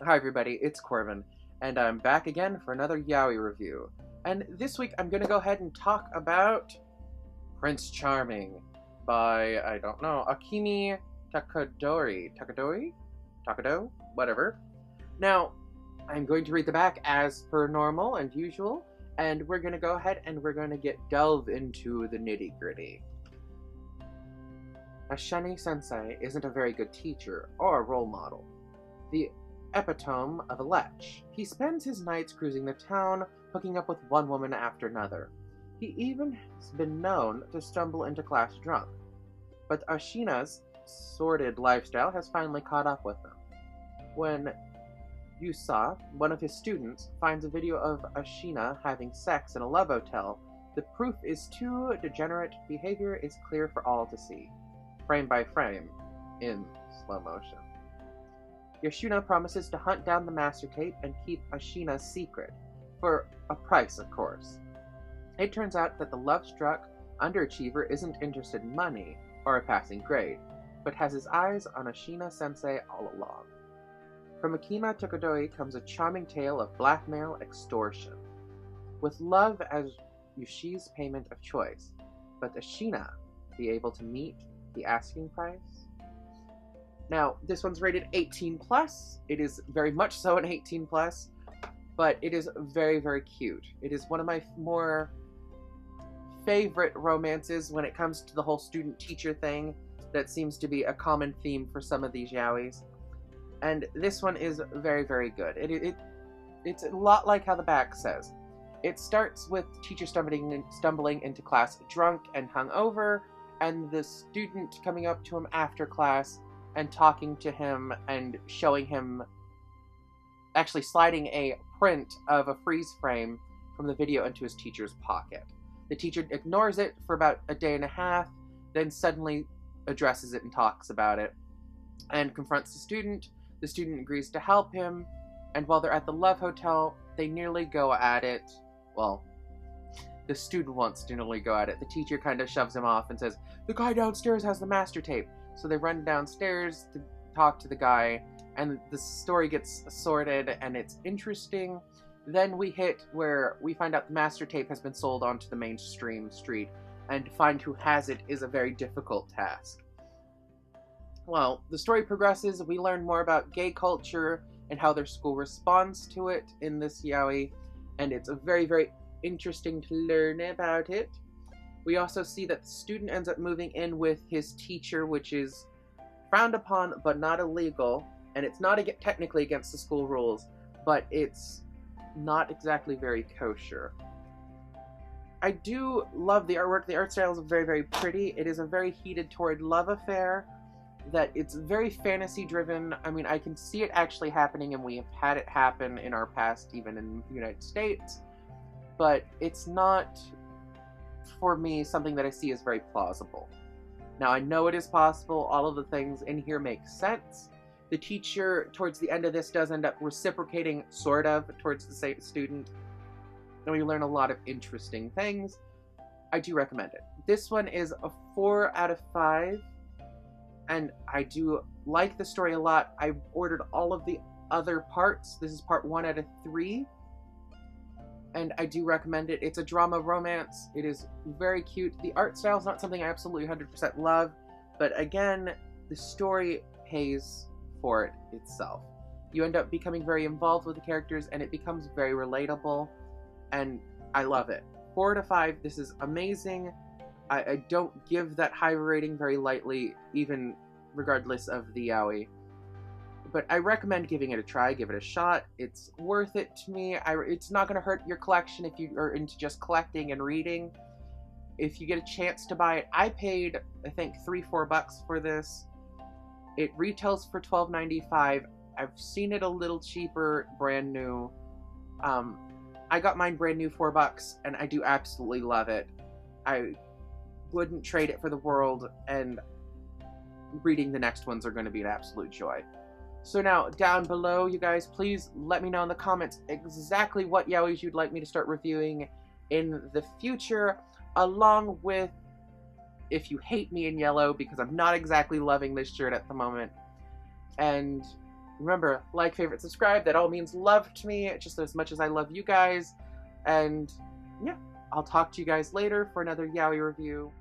Hi everybody, it's Corbin, and I'm back again for another Yaoi review. And this week I'm gonna go ahead and talk about Prince Charming by, I don't know, Akemi Takaido? Whatever. Now, I'm going to read the back as per normal and usual, and we're gonna go ahead and we're gonna delve into the nitty-gritty. Ashani Sensei isn't a very good teacher or role model. The epitome of a lech. He spends his nights cruising the town, hooking up with one woman after another. He even has been known to stumble into class drunk. But Ashina's sordid lifestyle has finally caught up with him. When Yusa, one of his students, finds a video of Ashina having sex in a love hotel, the proof is too degenerate behavior is clear for all to see, frame by frame, in slow motion. Yoshuna promises to hunt down the master tape and keep Ashina's secret, for a price, of course. It turns out that the love-struck underachiever isn't interested in money or a passing grade, but has his eyes on Ashina-sensei all along. From Akemi Takaido comes a charming tale of blackmail extortion, with love as Yushi's payment of choice, but Ashina be able to meet the asking price? Now, this one's rated 18+. It is very much so an 18+, but it is very, very cute. It is one of my more favorite romances when it comes to the whole student-teacher thing. That seems to be a common theme for some of these yaois. And this one is very, very good. It's a lot like how the back says. It starts with teacher stumbling into class drunk and hungover, and the student coming up to him after class and talking to him and showing him, actually sliding a print of a freeze frame from the video into his teacher's pocket. The teacher ignores it for about a day and a half, then suddenly addresses it and talks about it, and confronts the student. The student agrees to help him, and while they're at the love hotel, they nearly go at it. Well, the student wants to nearly go at it. The teacher kind of shoves him off and says, "The guy downstairs has the master tape." So they run downstairs to talk to the guy, and the story gets sorted, and it's interesting. Then we hit where we find out the master tape has been sold onto the mainstream street, and to find who has it is a very difficult task. Well, the story progresses. We learn more about gay culture and how their school responds to it in this yaoi, and it's a very, very interesting to learn about it. We also see that the student ends up moving in with his teacher, which is frowned upon but not illegal, and it's not technically against the school rules, but it's not exactly very kosher. I do love the artwork. The art style is very, very pretty. It is a very heated toward love affair that it's very fantasy driven. I mean, I can see it actually happening, and we have had it happen in our past, even in the United States, but it's not, for me, something that I see as very plausible. Now, I know it is possible. All of the things in here make sense. The teacher, towards the end of this, does end up reciprocating, sort of, towards the same student, and we learn a lot of interesting things. I do recommend it. This one is a 4 out of 5, and I do like the story a lot. I ordered all of the other parts. This is part 1 out of 3. And I do recommend it. It's a drama romance. It is very cute. The art style is not something I absolutely 100% love, but again, the story pays for it itself. You end up becoming very involved with the characters, and it becomes very relatable, and I love it. 4 out of 5, this is amazing. I don't give that high rating very lightly, even regardless of the yaoi. But I recommend giving it a try, give it a shot. It's worth it to me. It's not going to hurt your collection if you are into just collecting and reading. If you get a chance to buy it, I paid, I think, $3-4 for this. It retails for $12.95. I've seen it a little cheaper, brand new. I got mine brand new, $4, and I do absolutely love it. I wouldn't trade it for the world, and reading the next ones are going to be an absolute joy. So now, down below, you guys, please let me know in the comments exactly what yaois you'd like me to start reviewing in the future, along with if you hate me in yellow, because I'm not exactly loving this shirt at the moment, and Remember, like, favorite, subscribe. That all means love to me, just as much as I love you guys. And yeah, I'll talk to you guys later for another yaoi review.